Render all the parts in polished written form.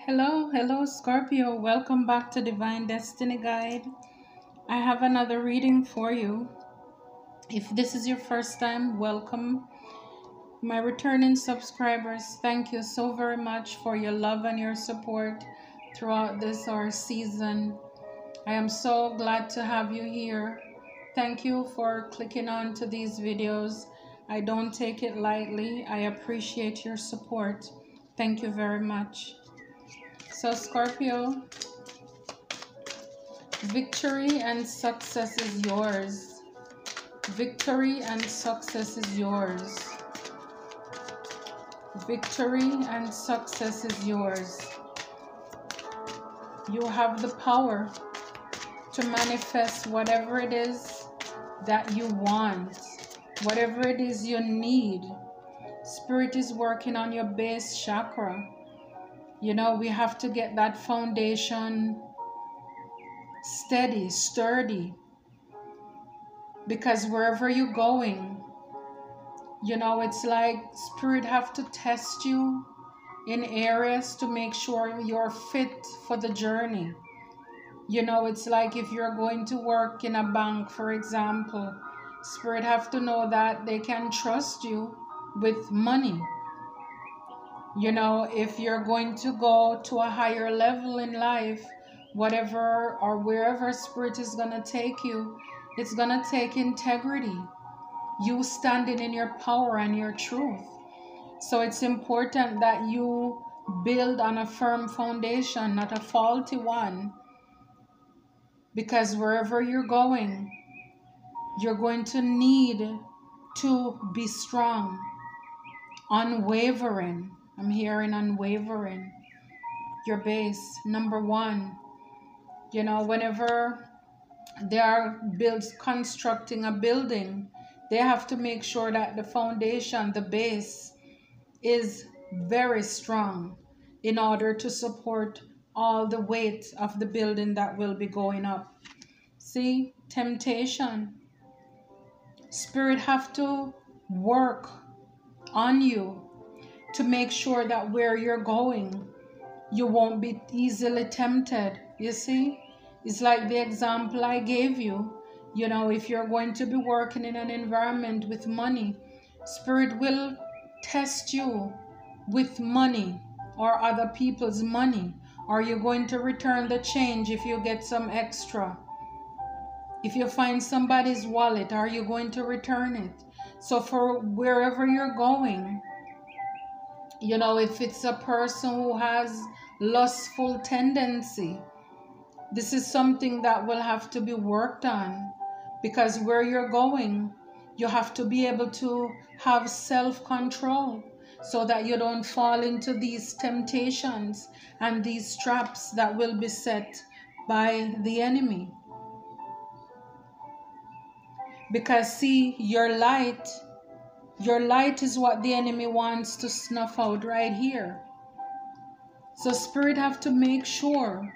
Hello, Scorpio. Welcome back to Divine Destiny Guide. I have another reading for you. If this is your first time, welcome. My returning subscribers, thank you so very much for your love and your support throughout this our season. I am so glad to have you here. Thank you for clicking on to these videos. I don't take it lightly. I appreciate your support. Thank you very much. So Scorpio, victory and success is yours. Victory and success is yours. Victory and success is yours. You have the power to manifest whatever it is that you want, whatever it is you need. Spirit is working on your base chakra. You know, we have to get that foundation steady, sturdy, because wherever you're going, you know, it's like Spirit have to test you in areas to make sure you're fit for the journey. You know, it's like if you're going to work in a bank, for example, Spirit have to know that they can trust you with money. You know, if you're going to go to a higher level in life, whatever or wherever Spirit is going to take you, it's going to take integrity. You standing in your power and your truth. So it's important that you build on a firm foundation, not a faulty one. Because wherever you're going to need to be strong, unwavering. I'm hearing unwavering. Your base, number one. You know, whenever they are constructing a building, they have to make sure that the foundation, the base, is very strong in order to support all the weight of the building that will be going up. See, temptation. Spirit have to work on you to make sure that where you're going, you won't be easily tempted. You see, it's like the example I gave you. You know, if you're going to be working in an environment with money, Spirit will test you with money or other people's money. Are you going to return the change if you get some extra? If you find somebody's wallet, are you going to return it? So for wherever you're going, you know, if it's a person who has lustful tendency, this is something that will have to be worked on, because where you're going, you have to be able to have self-control so that you don't fall into these temptations and these traps that will be set by the enemy. Because see, your light is what the enemy wants to snuff out right here. So Spirit have to make sure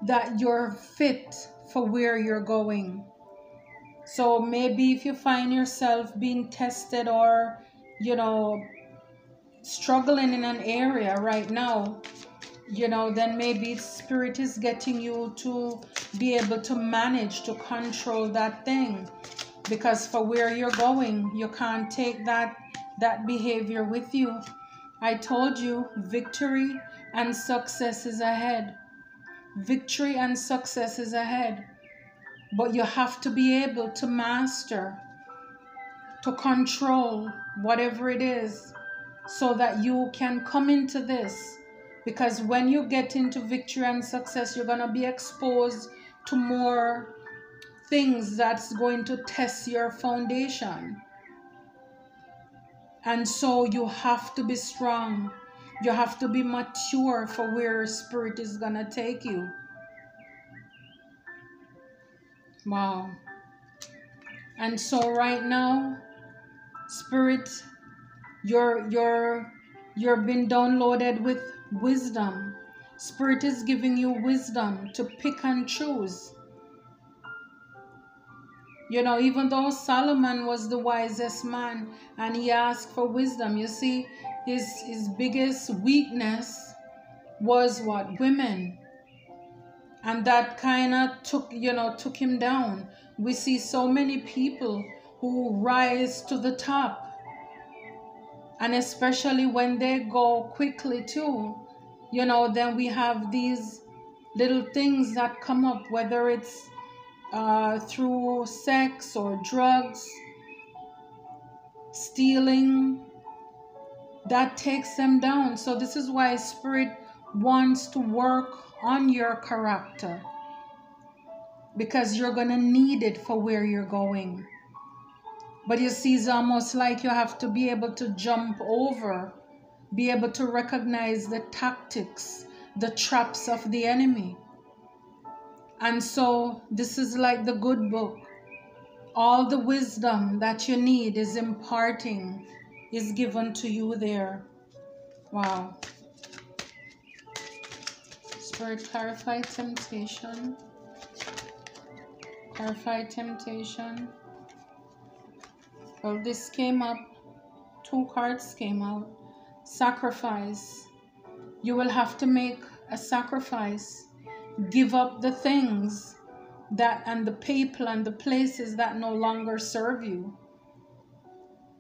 that you're fit for where you're going. So maybe if you find yourself being tested or, you know, struggling in an area right now, you know, then maybe Spirit is getting you to be able to manage to control that thing. Because for where you're going, you can't take that behavior with you. I told you, victory and success is ahead. Victory and success is ahead. But you have to be able to master, to control whatever it is, so that you can come into this. Because when you get into victory and success, you're going to be exposed to more things that's going to test your foundation. And so you have to be strong. You have to be mature for where Spirit is going to take you. Wow. And so right now, Spirit, you're being downloaded with wisdom. Spirit is giving you wisdom to pick and choose. You know, even though Solomon was the wisest man and he asked for wisdom, you see, his biggest weakness was what? Women. And that kind of took him down. We see so many people who rise to the top, and especially when they go quickly too, then we have these little things that come up, whether it's through sex or drugs, stealing, that takes them down. So this is why Spirit wants to work on your character, because you're going to need it for where you're going. But you see, it's almost like you have to be able to jump over, be able to recognize the tactics, the traps of the enemy. And so this is like the good book. All the wisdom that you need is given to you there. Wow. Spirit, clarify temptation. Clarify temptation. Well, this came up. 2 cards came out. Sacrifice. You will have to make a sacrifice. Give up the things and the people and the places that no longer serve you.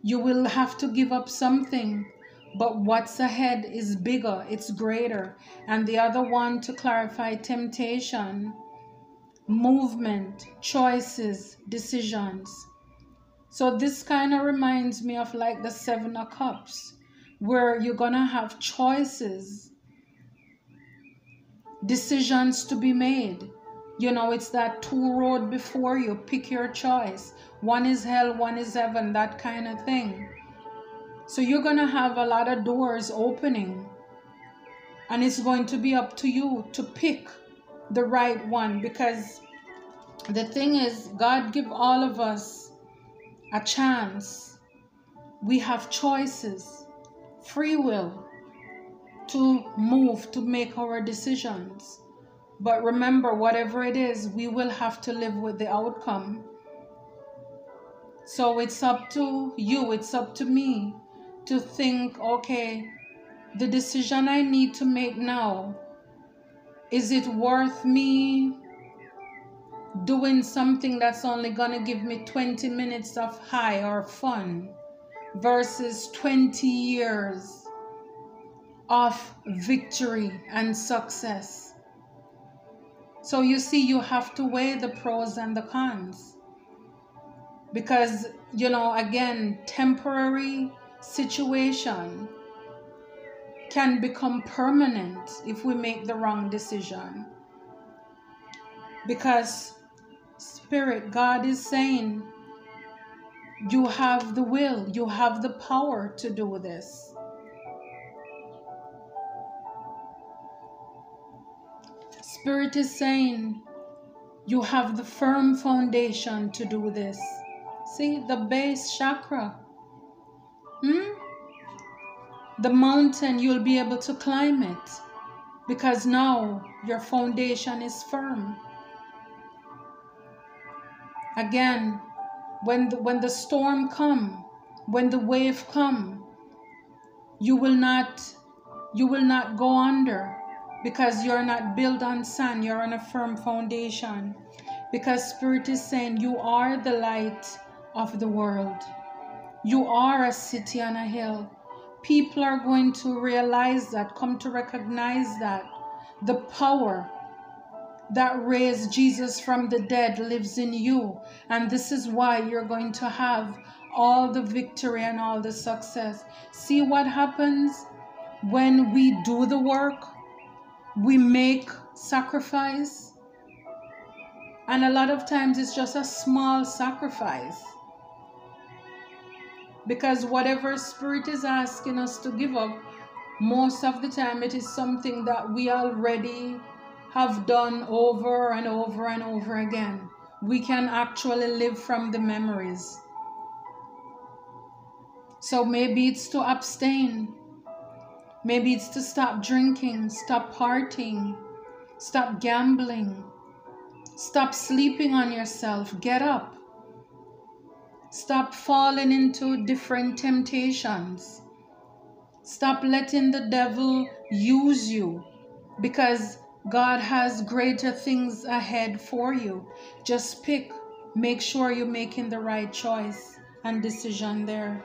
You will have to give up something, but what's ahead is bigger, it's greater. And the other one, to clarify temptation, movement, choices, decisions. So this kind of reminds me of like the 7 of Cups, where you're gonna have choices, decisions to be made. It's that 2 road before you. Pick your choice. One is hell, one is heaven, that kind of thing. So you're gonna have a lot of doors opening, and it's going to be up to you to pick the right one, because the thing is, God give all of us a chance. We have choices, free will to move, to make our decisions. But remember, whatever it is, we will have to live with the outcome. So it's up to you, it's up to me to think, okay, the decision I need to make now, is it worth me doing something that's only gonna give me 20 minutes of high or fun versus 20 years of victory and success? So you see, you have to weigh the pros and the cons, because again, temporary situation can become permanent if we make the wrong decision. Because Spirit, God is saying, you have the will, you have the power to do this. Spirit is saying, you have the firm foundation to do this. See, the base chakra. The mountain, you'll be able to climb it, because now your foundation is firm. Again, when the storm come, when the wave come, you will not go under, because you're not built on sand, you're on a firm foundation. Because Spirit is saying, you are the light of the world. You are a city on a hill. People are going to realize that, come to recognize that the power that raised Jesus from the dead lives in you. And this is why you're going to have all the victory and all the success. See what happens when we do the work? We make sacrifice. And a lot of times it's just a small sacrifice. Because whatever Spirit is asking us to give up, most of the time it is something that we already have done over and over and over again. We can actually live from the memories. So maybe it's to abstain. Maybe it's to stop drinking, stop partying, stop gambling, stop sleeping on yourself. Get up. Stop falling into different temptations. Stop letting the devil use you because God has greater things ahead for you. Just pick. Make sure you're making the right choice and decision there.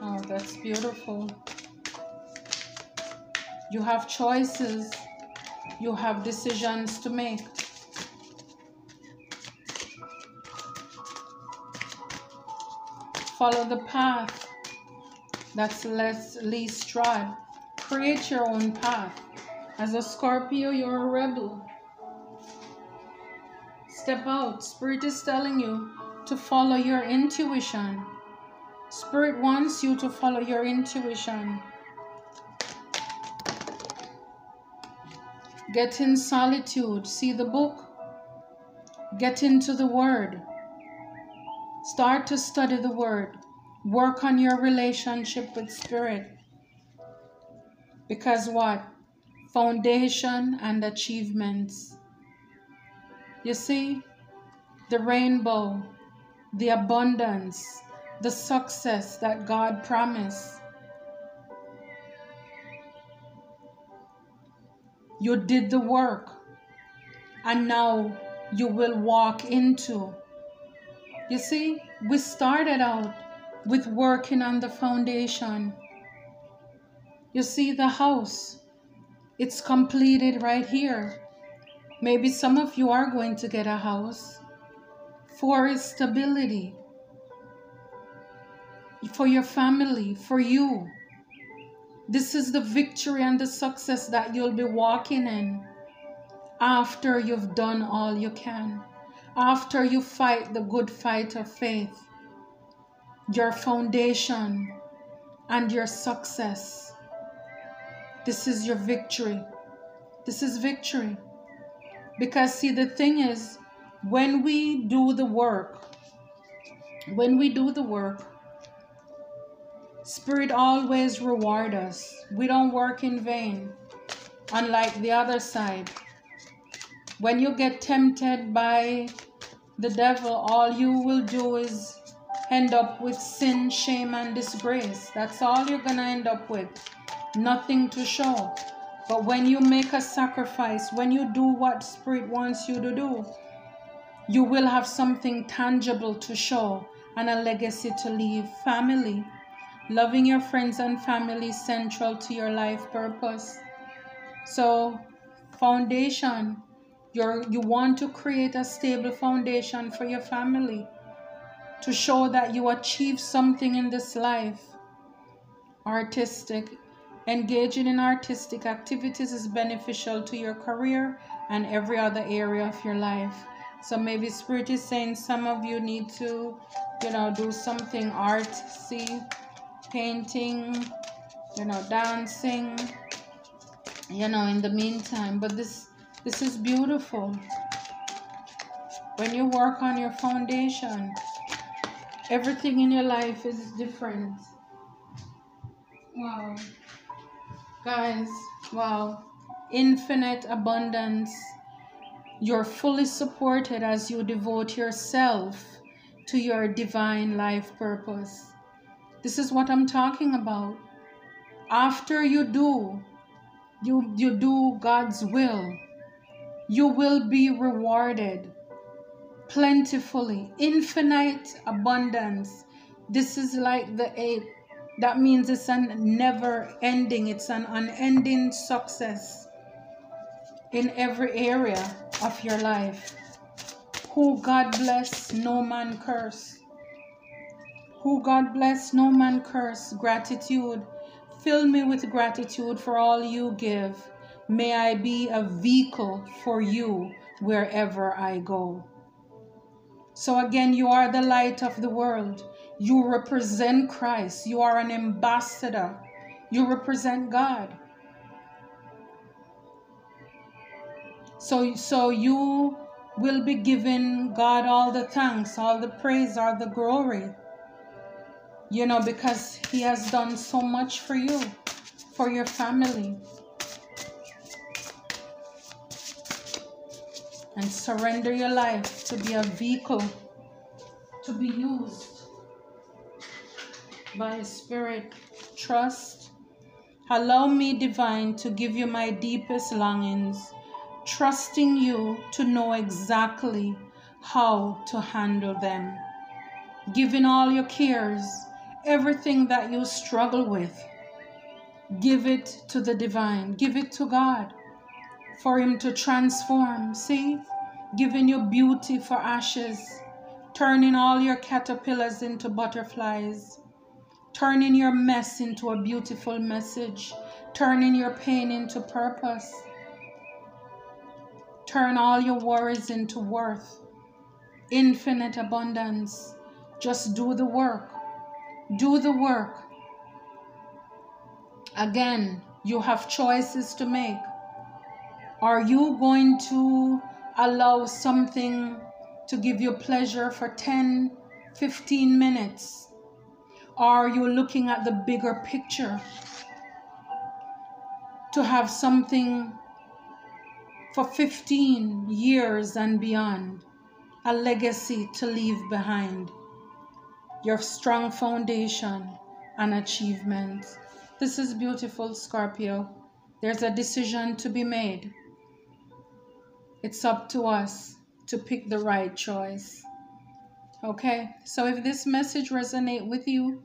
Oh, that's beautiful. You have choices. You have decisions to make. Follow the path that's least trod. Create your own path. As a Scorpio, you're a rebel. Step out. Spirit is telling you to follow your intuition. Spirit wants you to follow your intuition. Get in solitude. See the book. Get into the Word. Start to study the Word. Work on your relationship with Spirit. Because what? Foundation and achievements. You see? The rainbow, the abundance, the success that God promised. You did the work, and now you will walk into. You see, we started out with working on the foundation. You see, the house, it's completed right here. Maybe some of you are going to get a house. For stability, for your family, for you. This is the victory and the success that you'll be walking in after you've done all you can. After you fight the good fight of faith. Your foundation and your success. This is your victory. This is victory. Because see, the thing is, when we do the work, Spirit always rewards us. We don't work in vain. Unlike the other side. When you get tempted by the devil, all you will do is end up with sin, shame, and disgrace. That's all you're going to end up with. Nothing to show. But when you make a sacrifice, when you do what Spirit wants you to do, you will have something tangible to show and a legacy to leave. Family. Loving your friends and family central to your life purpose. So, foundation. You want to create a stable foundation for your family. To show that you achieve something in this life. Artistic. Engaging in artistic activities is beneficial to your career and every other area of your life. So maybe Spirit is saying some of you need to, do something artsy, painting, dancing, in the meantime. But this is beautiful. When you work on your foundation, everything in your life is different. Wow. Guys, wow. Infinite abundance. You're fully supported as you devote yourself to your divine life purpose. This is what I'm talking about. After you do God's will, you will be rewarded plentifully. Infinite abundance. This is like the 8. That means it's an never ending, it's an unending success in every area of your life. Who God bless, no man curse. Who God bless, no man curse. Gratitude. Fill me with gratitude for all you give. May I be a vehicle for you wherever I go. So again, you are the light of the world. You represent Christ. You are an ambassador. You represent God. So you will be giving God all the thanks, all the praise, all the glory. Because He has done so much for you, for your family. And surrender your life to be a vehicle to be used by Spirit. Trust. Allow me, divine, to give you my deepest longings, trusting you to know exactly how to handle them. Giving all your cares, everything that you struggle with, give it to the divine. Give it to God for him to transform. See? Giving you beauty for ashes, turning all your caterpillars into butterflies, turning your mess into a beautiful message, turning your pain into purpose. Turn all your worries into worth, infinite abundance. Just do the work. Do the work. Again, you have choices to make. Are you going to allow something to give you pleasure for 10, 15 minutes? Or are you looking at the bigger picture to have something for 15 years and beyond? A legacy to leave behind. Your strong foundation and achievements. This is beautiful, Scorpio. There's a decision to be made. It's up to us to pick the right choice. Okay, so if this message resonates with you,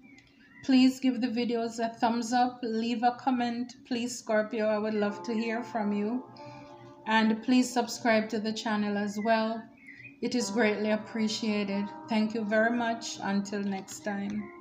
please give the videos a thumbs up, leave a comment. Please, Scorpio, I would love to hear from you. And please subscribe to the channel as well. It is greatly appreciated. Thank you very much. Until next time.